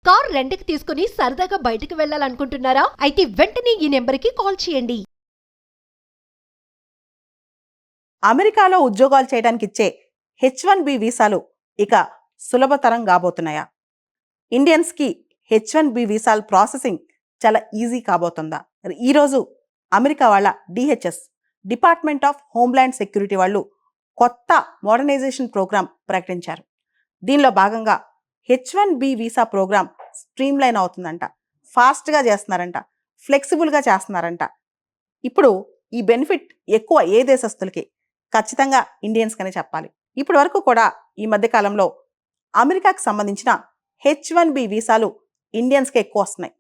Car రెంట్‌కి తీసుకొని సరదాగా బయటకు వెళ్ళాలనుకుంటున్నారా? అయితే వెంటనే ఈ నెంబర్‌కి కాల్ చేయండి. అమెరికాలో ఉద్యోగాలు చేయడానికి ఇచ్చే H1B వీసాలు ఇక సులభతరం కాబోతున్నాయా? ఇండియన్స్‌కి H1B వీసాల ప్రాసెసింగ్ చాలా ఈజీ కాబోతుందా? మరి ఈరోజు అమెరికా వాళ్ళ DHS department of homeland security వాళ్ళు కొత్త మోడర్నైజేషన్ ప్రోగ్రామ్ ప్రకటించారు. దీనిలో భాగంగా H1B వీసా ప్రోగ్రామ్ స్ట్రీమ్‌లైన్ అవుతుందంట. ఫాస్ట్‌గా చేస్తున్నారంట. ఫ్లెక్సిబుల్‌గా చేస్తున్నారంట. ఇప్పుడు ఈ బెనిఫిట్ ఎక్కువ ఏ దేశస్తులకి? ఖచ్చితంగా ఇండియన్స్‌కనే చెప్పాలి. ఇప్పటి వరకు కూడా ఈ మధ్య కాలంలో అమెరికాకి సంబంధించిన H1B వీసాలు ఇండియన్స్‌కే ఎక్కువ వస్తున్నాయి.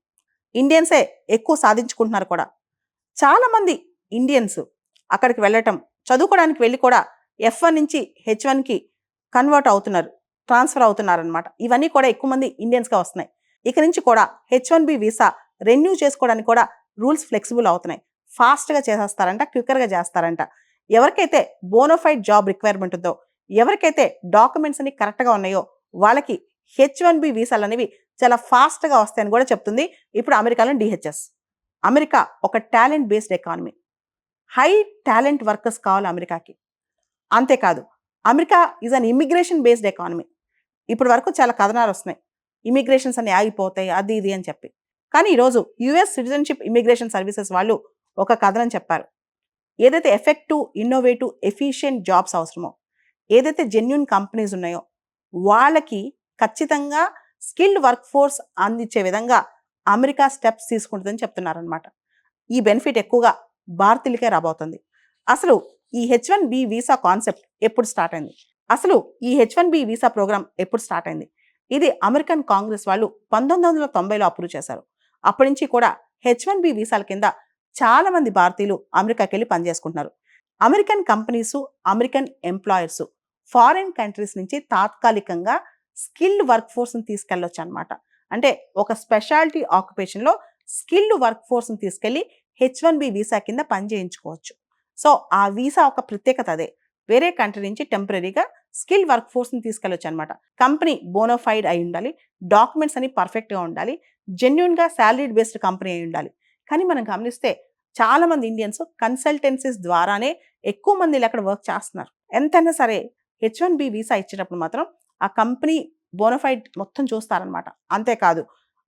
ఇండియన్సే ఎక్కువ సాధించుకుంటున్నారు కూడా. చాలామంది ఇండియన్స్ అక్కడికి వెళ్ళటం, చదువుకోవడానికి వెళ్ళి కూడా F1 నుంచి H1కి కన్వర్ట్ అవుతున్నారు. ట్రాన్స్ఫర్ అవుతున్నారనమాట. ఇవన్నీ కూడా ఎక్కువ మంది ఇండియన్స్‌గా వస్తున్నాయి. ఇక నుంచి కూడా H1B వీసా రెన్యూ చేసుకోవడానికి కూడా రూల్స్ ఫ్లెక్సిబుల్ అవుతున్నాయి. ఫాస్ట్‌గా చేసేస్తారంట, క్విక్కర్‌గా చేస్తారంట. ఎవరికైతే బోనోఫైడ్ జాబ్ రిక్వైర్మెంట్ ఉందో, ఎవరికైతే డాక్యుమెంట్స్ అన్ని కరెక్ట్‌గా ఉన్నాయో వాళ్ళకి H1B వీసాలు అనేవి చాలా ఫాస్ట్‌గా వస్తాయని కూడా చెప్తుంది ఇప్పుడు అమెరికాలో DHS. అమెరికా ఒక talent based economy. High talent workers కావాలి అమెరికాకి. అంతేకాదు America is an immigration based economy. ఇప్పటి వరకు చాలా కథనాలు వస్తున్నాయి. ఇమిగ్రేషన్స్ అన్ని ఆగిపోతాయి అది ఇది అని చెప్పి. కానీ ఈరోజు యుఎస్ సిటిజన్షిప్ ఇమిగ్రేషన్ సర్వీసెస్ వాళ్ళు ఒక కథనం చెప్పారు. ఏదైతే ఎఫెక్టివ్, ఇన్నోవేటివ్, ఎఫిషియెంట్ జాబ్స్ అవసరమో, ఏదైతే జెన్యూన్ కంపెనీస్ ఉన్నాయో వాళ్ళకి ఖచ్చితంగా స్కిల్డ్ వర్క్ ఫోర్స్ అందించే విధంగా అమెరికా స్టెప్స్ తీసుకుంటుందని చెప్తున్నారనమాట. ఈ బెనిఫిట్ ఎక్కువగా భారతీయులకే రాబోతుంది. అసలు ఈ H1B వీసా కాన్సెప్ట్ ఎప్పుడు స్టార్ట్ అయింది? అసలు ఈ H1B వీసా ప్రోగ్రామ్ ఎప్పుడు స్టార్ట్ అయింది? ఇది అమెరికన్ కాంగ్రెస్ వాళ్ళు 1990లో అప్రూవ్ చేశారు. అప్పటి నుంచి కూడా H1B వీసాల కింద చాలా మంది భారతీయులు అమెరికాకి వెళ్ళి పనిచేసుకుంటున్నారు. American companies, American employers foreign countries నుంచి తాత్కాలికంగా స్కిల్డ్ వర్క్ ఫోర్స్ని తీసుకెళ్ళొచ్చు అనమాట. అంటే ఒక స్పెషాలిటీ ఆక్యుపేషన్లో స్కిల్డ్ వర్క్ ఫోర్స్ని తీసుకెళ్ళి H1B వీసా కింద పని చేయించుకోవచ్చు. సో ఆ వీసా ఒక ప్రత్యేకత అదే. వేరే కంట్రీ నుంచి టెంపరీగా స్కిల్ వర్క్ ఫోర్స్ని తీసుకెళ్ళొచ్చు అనమాట. కంపెనీ బోనోఫైడ్ అయి ఉండాలి, డాక్యుమెంట్స్ అన్ని పర్ఫెక్ట్గా ఉండాలి, జెన్యున్గా శాలరీడ్ బేస్డ్ కంపెనీ అయి ఉండాలి. కానీ మనం గమనిస్తే చాలామంది ఇండియన్స్ కన్సల్టెన్సీస్ ద్వారానే ఎక్కువ మంది అక్కడ వర్క్ చేస్తున్నారు. ఎంతైనా సరే H1B వీసా ఇచ్చేటప్పుడు మాత్రం ఆ కంపెనీ బోనోఫైడ్ మొత్తం చూస్తారనమాట. అంతేకాదు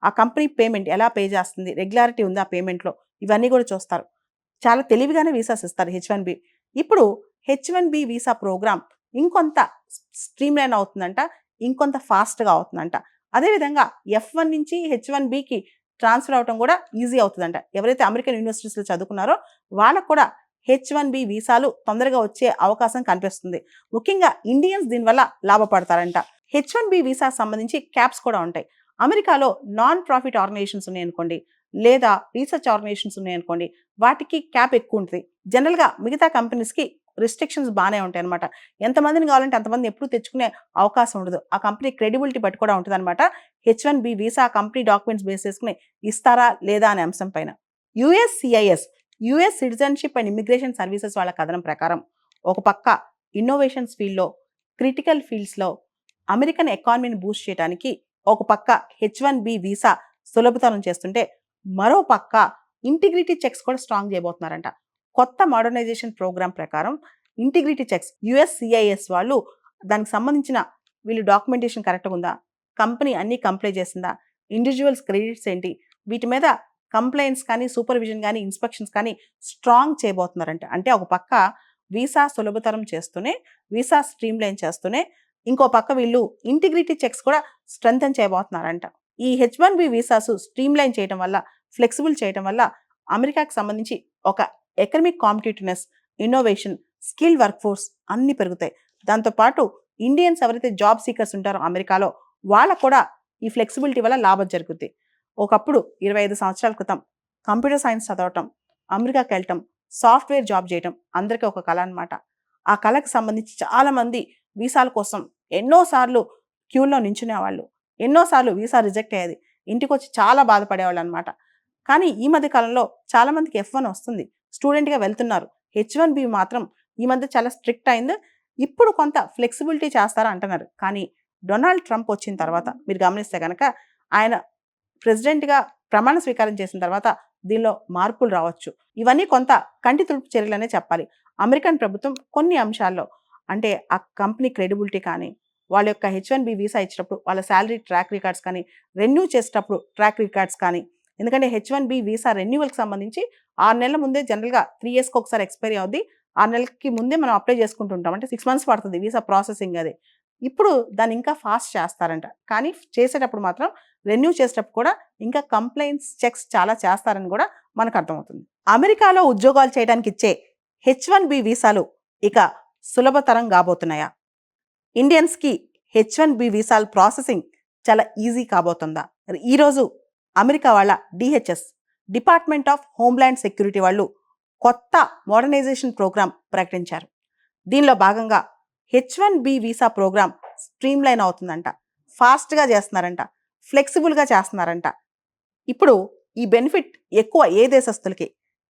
ఆ కంపెనీ పేమెంట్ ఎలా పే చేస్తుంది, రెగ్యులారిటీ ఉందా పేమెంట్లో, ఇవన్నీ కూడా చూస్తారు. చాలా తెలివిగానే వీసాస్ ఇస్తారు H1B. ఇప్పుడు H1B వీసా ప్రోగ్రామ్ ఇంకొంత స్ట్రీమ్లైన్ అవుతుందంట, ఇంకొంత ఫాస్ట్గా అవుతుందంట. అదేవిధంగా F1 నుంచి H1Bకి ట్రాన్స్ఫర్ అవడం కూడా ఈజీ అవుతుందంట. ఎవరైతే అమెరికన్ యూనివర్సిటీస్లో చదువుకున్నారో వాళ్ళకు కూడా H1B వీసాలు తొందరగా వచ్చే అవకాశం కనిపిస్తుంది. ముఖ్యంగా ఇండియన్స్ దీనివల్ల లాభపడతారంట. H1B వీసా సంబంధించి క్యాప్స్ కూడా ఉంటాయి. అమెరికాలో నాన్ ప్రాఫిట్ ఆర్గనైజేషన్స్ ఉన్నాయనుకోండి, లేదా రీసెర్చ్ ఆర్గనైజేషన్స్ ఉన్నాయనుకోండి, వాటికి క్యాప్ ఎక్కువ ఉంటుంది. జనరల్గా మిగతా కంపెనీస్కి రిస్ట్రిక్షన్స్ బాగానే ఉంటాయి అనమాట. ఎంతమందిని కావాలంటే అంతమంది ఎప్పుడు తెచ్చుకునే అవకాశం ఉండదు. ఆ కంపెనీ క్రెడిబిలిటీ బట్టి కూడా ఉంటుంది అనమాట. H1B visa company documents base చేసుకుని ఇస్తారా లేదా అనే అంశం పైన. USCIS US citizenship and immigration services వాళ్ళ కథనం ప్రకారం ఒక పక్క ఇన్నోవేషన్స్ ఫీల్డ్లో, క్రిటికల్ ఫీల్డ్స్లో అమెరికన్ ఎకానమీని బూస్ట్ చేయడానికి ఒక పక్క H1B వీసా సులభతరం చేస్తుంటే, మరో పక్క ఇంటిగ్రిటీ చెక్స్ కూడా స్ట్రాంగ్ చేయబోతున్నారంట. కొత్త మోడర్నైజేషన్ ప్రోగ్రామ్ ప్రకారం ఇంటిగ్రిటీ చెక్స్ USCIS వాళ్ళు దానికి సంబంధించిన వీళ్ళు డాక్యుమెంటేషన్ కరెక్ట్గా ఉందా, కంపెనీ అన్నీ కంప్లై చేసిందా, ఇండివిజువల్స్ క్రెడిట్స్ ఏంటి, వీటి మీద కంప్లైంట్స్ కానీ, సూపర్విజన్ కానీ, ఇన్స్పెక్షన్స్ కానీ స్ట్రాంగ్ చేయబోతున్నారంట. అంటే ఒక పక్క వీసా సులభతరం చేస్తూనే, వీసా స్ట్రీమ్లైన్ చేస్తూనే, ఇంకో పక్క వీళ్ళు ఇంటిగ్రిటీ చెక్స్ కూడా స్ట్రెంథన్ చేయబోతున్నారంట. ఈ H1B వీసాస్ స్ట్రీమ్లైన్ చేయడం వల్ల, ఫ్లెక్సిబుల్ చేయడం వల్ల అమెరికాకి సంబంధించి ఒక economic competitiveness, innovation, skill work force అన్నీ పెరుగుతాయి. దాంతోపాటు ఇండియన్స్ ఎవరైతే జాబ్ సీకర్స్ ఉంటారో అమెరికాలో వాళ్ళకు కూడా ఈ ఫ్లెక్సిబిలిటీ వల్ల లాభం జరుగుద్ది. ఒకప్పుడు 25 సంవత్సరాల క్రితం కంప్యూటర్ సైన్స్ చదవటం, అమెరికాకి వెళ్ళటం, సాఫ్ట్వేర్ జాబ్ చేయటం అందరికీ ఒక కళ అనమాట. ఆ కళకు సంబంధించి చాలామంది వీసాల కోసం ఎన్నోసార్లు క్యూలో నించునేవాళ్ళు. ఎన్నోసార్లు వీసా రిజెక్ట్ అయ్యేది. ఇంటికి వచ్చి చాలా బాధపడేవాళ్ళు అనమాట. కానీ ఈ మధ్య కాలంలో చాలామందికి F1 వస్తుంది, స్టూడెంట్గా వెళ్తున్నారు. H1B మాత్రం ఈ మధ్య చాలా స్ట్రిక్ట్ అయింది. ఇప్పుడు కొంత ఫ్లెక్సిబిలిటీ చేస్తారా అంటున్నారు. కానీ డొనాల్డ్ ట్రంప్ వచ్చిన తర్వాత మీరు గమనిస్తే కనుక ఆయన ప్రెసిడెంట్గా ప్రమాణ స్వీకారం చేసిన తర్వాత దీనిలో మార్పులు రావచ్చు. ఇవన్నీ కొంత కంటి తుడుపు చర్యలనే చెప్పాలి. అమెరికన్ ప్రభుత్వం కొన్ని అంశాల్లో అంటే ఆ కంపెనీ క్రెడిబిలిటీ కానీ, వాళ్ళ యొక్క H1B వీసా ఇచ్చినప్పుడు వాళ్ళ శాలరీ ట్రాక్ రికార్డ్స్ కానీ, రెన్యూ చేసేటప్పుడు ట్రాక్ రికార్డ్స్ కానీ, ఎందుకంటే H1B వీసా రెన్యువల్కి సంబంధించి 6 నెలల ముందే జనరల్గా 3 ఇయర్స్కి ఒకసారి ఎక్స్పైరీ అవుద్ది. 6 నెలలకి ముందే మనం అప్లై చేసుకుంటుంటాం. అంటే 6 మంత్స్ పడుతుంది వీసా ప్రాసెసింగ్ అది. ఇప్పుడు దాన్ని ఇంకా ఫాస్ట్ చేస్తారంట. కానీ చేసేటప్పుడు మాత్రం రెన్యూ చేసేటప్పుడు కూడా ఇంకా కంప్లైంట్స్ చెక్స్ చాలా చేస్తారని కూడా మనకు అర్థమవుతుంది. అమెరికాలో ఉద్యోగాలు చేయడానికి ఇచ్చే H1B వీసాలు ఇక సులభతరం కాబోతున్నాయా? ఇండియన్స్కి H1B వీసాల ప్రాసెసింగ్ చాలా ఈజీ కాబోతుందా? ఈరోజు అమెరికా వాళ్ళ DHS department of homeland security వాళ్ళు కొత్త మోడర్నైజేషన్ ప్రోగ్రాం ప్రకటించారు. దీనిలో భాగంగా H1B వీసా ప్రోగ్రాం స్ట్రీమ్లైన్ అవుతుందంట, ఫాస్ట్గా చేస్తున్నారంట, ఫ్లెక్సిబుల్గా చేస్తున్నారంట. ఇప్పుడు ఈ బెనిఫిట్ ఎక్కువ ఏ దేశస్తులకి?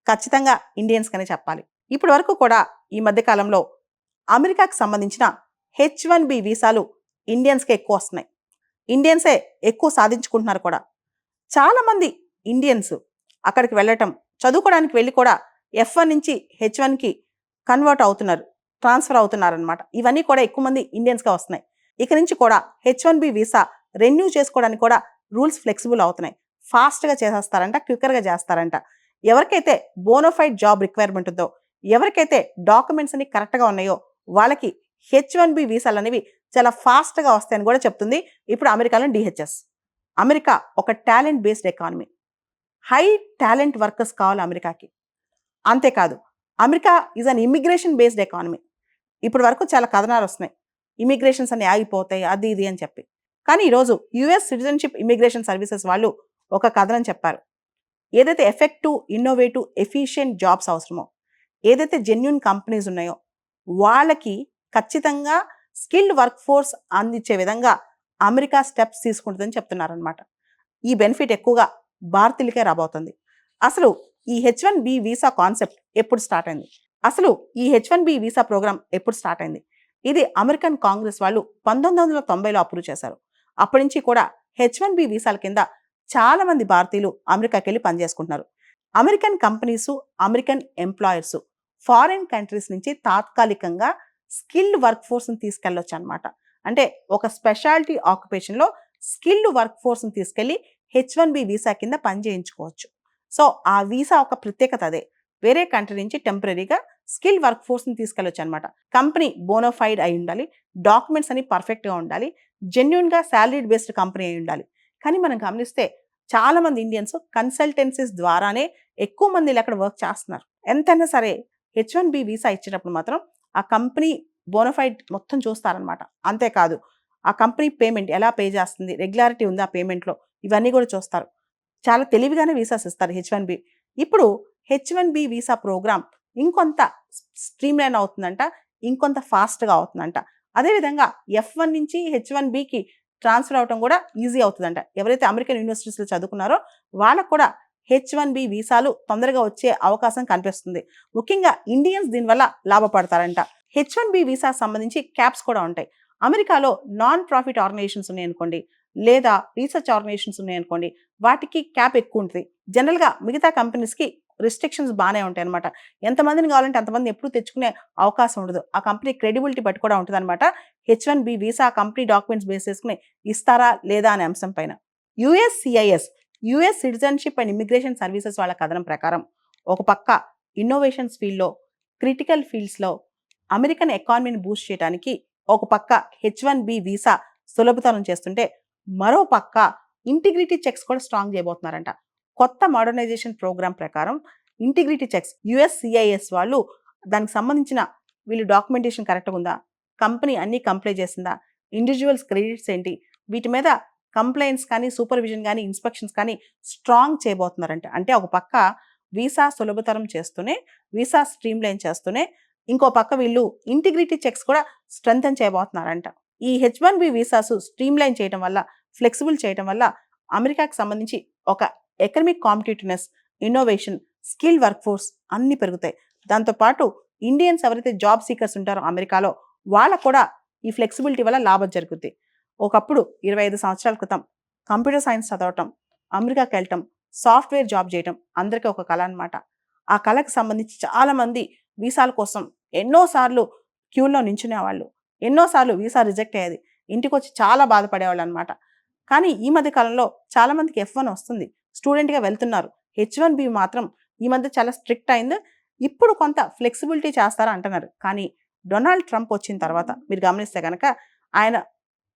ఖచ్చితంగా ఇండియన్స్కనే చెప్పాలి. ఇప్పటి వరకు కూడా ఈ మధ్యకాలంలో అమెరికాకి సంబంధించిన H1B వీసాలు ఇండియన్స్కే ఎక్కువ వస్తున్నాయి. ఇండియన్సే ఎక్కువ సాధించుకుంటున్నారు కూడా. చాలామంది ఇండియన్స్ అక్కడికి వెళ్ళటం, చదువుకోవడానికి వెళ్ళి కూడా F1 నుంచి H1కి కన్వర్ట్ అవుతున్నారు, ట్రాన్స్ఫర్ అవుతున్నారనమాట. ఇవన్నీ కూడా ఎక్కువ మంది ఇండియన్స్గా వస్తున్నాయి. ఇక నుంచి కూడా H1B వీసా రెన్యూ చేసుకోవడానికి కూడా రూల్స్ ఫ్లెక్సిబుల్ అవుతున్నాయి. ఫాస్ట్గా చేసేస్తారంట, క్విక్కర్గా చేస్తారంట. ఎవరికైతే బోనోఫైడ్ జాబ్ రిక్వైర్మెంట్ ఉందో, ఎవరికైతే డాక్యుమెంట్స్ అన్ని కరెక్ట్గా ఉన్నాయో వాళ్ళకి H1B వీసాలు అనేవి చాలా ఫాస్ట్గా వస్తాయని కూడా చెప్తుంది ఇప్పుడు అమెరికాలో DHS. అమెరికా ఒక talent based economy. High talent workers కావాలి అమెరికాకి. అంతేకాదు America is an immigration based economy. ఇప్పటి వరకు చాలా కథనాలు వస్తున్నాయి, ఇమిగ్రేషన్స్ అన్ని ఆగిపోతాయి అది ఇది అని చెప్పి. కానీ ఈరోజు US సిటిజన్షిప్ ఇమిగ్రేషన్ సర్వీసెస్ వాళ్ళు ఒక కథనం చెప్పారు. ఏదైతే ఎఫెక్టివ్, ఇన్నోవేటివ్, ఎఫిషియెంట్ జాబ్స్ అవసరమో, ఏదైతే జెన్యున్ కంపెనీస్ ఉన్నాయో వాళ్ళకి ఖచ్చితంగా స్కిల్డ్ వర్క్ ఫోర్స్ అందించే విధంగా అమెరికా స్టెప్స్ తీసుకుంటుందని చెప్తున్నారనమాట. ఈ బెనిఫిట్ ఎక్కువగా భారతీయులకే రాబోతుంది. అసలు ఈ H1B వీసా కాన్సెప్ట్ ఎప్పుడు స్టార్ట్ అయింది? అసలు ఈ H1B వీసా ప్రోగ్రామ్ ఎప్పుడు స్టార్ట్ అయింది? ఇది అమెరికన్ కాంగ్రెస్ వాళ్ళు 1990లో అప్రూవ్ చేశారు. అప్పటి నుంచి కూడా H1B వీసాల కింద చాలా మంది భారతీయులు అమెరికాకి వెళ్ళి పనిచేసుకుంటున్నారు. American companies, American employers foreign countries నుంచి తాత్కాలికంగా స్కిల్డ్ వర్క్ ఫోర్స్ని తీసుకెళ్ళొచ్చు అనమాట. అంటే ఒక స్పెషాలిటీ ఆక్యుపేషన్లో స్కిల్డ్ వర్క్ ఫోర్స్ని తీసుకెళ్ళి H1B వీసా కింద పని చేయించుకోవచ్చు. సో ఆ వీసా ఒక ప్రత్యేకత అదే. వేరే కంట్రీ నుంచి టెంపరీగా స్కిల్ వర్క్ ఫోర్స్ని తీసుకెళ్ళొచ్చు అనమాట. కంపెనీ బోనోఫైడ్ అయి ఉండాలి, డాక్యుమెంట్స్ అన్ని పర్ఫెక్ట్గా ఉండాలి, జెన్యున్గా శాలరీ బేస్డ్ కంపెనీ అయి ఉండాలి. కానీ మనం గమనిస్తే చాలామంది ఇండియన్స్ కన్సల్టెన్సీస్ ద్వారానే ఎక్కువ మంది అక్కడ వర్క్ చేస్తున్నారు. ఎంతైనా సరే H1B వీసా ఇచ్చేటప్పుడు మాత్రం ఆ కంపెనీ బోనోఫైడ్ మొత్తం చూస్తారనమాట. అంతేకాదు ఆ కంపెనీ పేమెంట్ ఎలా పే చేస్తుంది, రెగ్యులారిటీ ఉందా పేమెంట్లో, ఇవన్నీ కూడా చూస్తారు. చాలా తెలివిగానే వీసాస్ ఇస్తారు H1B. ఇప్పుడు H1B వీసా ప్రోగ్రామ్ ఇంకొంత స్ట్రీమ్లైన్ అవుతుందంట, ఇంకొంత ఫాస్ట్గా అవుతుందంట. అదేవిధంగా F1 నుంచి H1Bకి ట్రాన్స్ఫర్ అవడం కూడా ఈజీ అవుతుందంట. ఎవరైతే అమెరికన్ యూనివర్సిటీస్లో చదువుకున్నారో వాళ్ళకు కూడా H1B వీసాలు తొందరగా వచ్చే అవకాశం కనిపిస్తుంది. ముఖ్యంగా ఇండియన్స్ దీనివల్ల లాభపడతారంట. H1B వీసా సంబంధించి క్యాప్స్ కూడా ఉంటాయి. అమెరికాలో నాన్ ప్రాఫిట్ ఆర్గనైజేషన్స్ ఉన్నాయనుకోండి, లేదా రీసెర్చ్ ఆర్గనైజేషన్స్ ఉన్నాయనుకోండి, వాటికి క్యాప్ ఎక్కువ ఉంటుంది. జనరల్గా మిగతా కంపెనీస్కి రిస్ట్రిక్షన్స్ బాగానే ఉంటాయి అనమాట. ఎంతమందిని కావాలంటే అంతమంది ఎప్పుడు తెచ్చుకునే అవకాశం ఉండదు. ఆ కంపెనీ క్రెడిబిలిటీ బట్టి కూడా ఉంటుంది అనమాట. H1B visa company documents base చేసుకుని ఇస్తారా లేదా అనే అంశం పైన. USCIS US citizenship and immigration services వాళ్ళ కథనం ప్రకారం ఒక పక్క ఇన్నోవేషన్స్ ఫీల్డ్లో, క్రిటికల్ ఫీల్డ్స్లో అమెరికన్ ఎకానమీని బూస్ట్ చేయడానికి ఒక పక్క H1B వీసా సులభతరం చేస్తుంటే, మరో పక్క ఇంటిగ్రిటీ చెక్స్ కూడా స్ట్రాంగ్ చేయబోతున్నారంట. కొత్త మోడర్నైజేషన్ ప్రోగ్రామ్ ప్రకారం ఇంటిగ్రిటీ చెక్స్ USCIS వాళ్ళు దానికి సంబంధించిన వీళ్ళు డాక్యుమెంటేషన్ కరెక్ట్గా ఉందా, కంపెనీ అన్నీ కంప్లై చేసిందా, ఇండివిజువల్స్ క్రెడిట్స్ ఏంటి, వీటి మీద కంప్లైంట్స్ కానీ, సూపర్విజన్ కానీ, ఇన్స్పెక్షన్స్ కానీ స్ట్రాంగ్ చేయబోతున్నారంట. అంటే ఒక పక్క వీసా సులభతరం చేస్తూనే, వీసా స్ట్రీమ్లైన్ చేస్తూనే, ఇంకో పక్క వీళ్ళు ఇంటిగ్రిటీ చెక్స్ కూడా స్ట్రెంథెన్ చేయబోతున్నారంట. ఈ H1B వీసాస్ స్ట్రీమ్లైన్ చేయడం వల్ల, ఫ్లెక్సిబుల్ చేయడం వల్ల అమెరికాకి సంబంధించి ఒక economic competitiveness, innovation, skill work force అన్నీ పెరుగుతాయి. దాంతోపాటు ఇండియన్స్ ఎవరైతే జాబ్ సీకర్స్ ఉంటారో అమెరికాలో వాళ్ళకు కూడా ఈ ఫ్లెక్సిబిలిటీ వల్ల లాభం జరుగుద్ది. ఒకప్పుడు 25 సంవత్సరాల క్రితం కంప్యూటర్ సైన్స్ చదవటం, అమెరికాకి వెళ్ళటం, సాఫ్ట్వేర్ జాబ్ చేయటం అందరికీ ఒక కళ అనమాట. ఆ కళకి సంబంధించి చాలామంది వీసాల కోసం ఎన్నోసార్లు క్యూలో నించునేవాళ్ళు. ఎన్నోసార్లు వీసా రిజెక్ట్ అయ్యేది. ఇంటికి వచ్చి చాలా బాధపడేవాళ్ళు అనమాట. కానీ ఈ మధ్య కాలంలో చాలామందికి F1 వస్తుంది. స్టూడెంట్గా వెళ్తున్నారు. H1B మాత్రం ఈ మధ్య చాలా స్ట్రిక్ట్ అయింది. ఇప్పుడు కొంత ఫ్లెక్సిబిలిటీ చేస్తారా అంటున్నారు. కానీ డొనాల్డ్ ట్రంప్ వచ్చిన తర్వాత మీరు గమనిస్తే కనుక ఆయన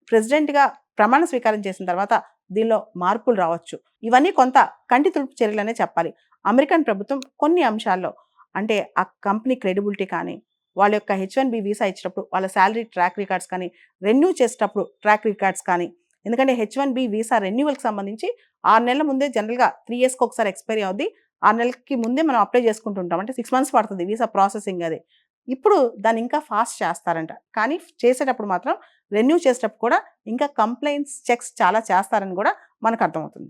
ప్రెసిడెంట్గా ప్రమాణ స్వీకారం చేసిన తర్వాత దీనిలో మార్పులు రావచ్చు. ఇవన్నీ కొంత కంటి తుడుపు చర్యలనే చెప్పాలి. అమెరికన్ ప్రభుత్వం కొన్ని అంశాల్లో అంటే ఆ కంపెనీ క్రెడిబిలిటీ కానీ, వాళ్ళ యొక్క H1B వీసా ఇచ్చినప్పుడు వాళ్ళ శాలరీ ట్రాక్ రికార్డ్స్ కానీ, రెన్యూ చేసేటప్పుడు ట్రాక్ రికార్డ్స్ కానీ, ఎందుకంటే H1B వీసా రెన్యూవల్కి సంబంధించి 6 నెలల ముందే జనరల్గా 3 ఇయర్స్కి ఒకసారి ఎక్స్పైరీ అవుద్ది. 6 నెలలకి ముందే మనం అప్లై చేసుకుంటుంటాం. అంటే 6 మంత్స్ పడుతుంది వీసా ప్రాసెసింగ్ అది. ఇప్పుడు దాన్ని ఇంకా ఫాస్ట్ చేస్తారంట. కానీ చేసేటప్పుడు మాత్రం రెన్యూ చేసేటప్పుడు కూడా ఇంకా కంప్లైంట్స్ చెక్స్ చాలా చేస్తారని కూడా మనకు అర్థమవుతుంది.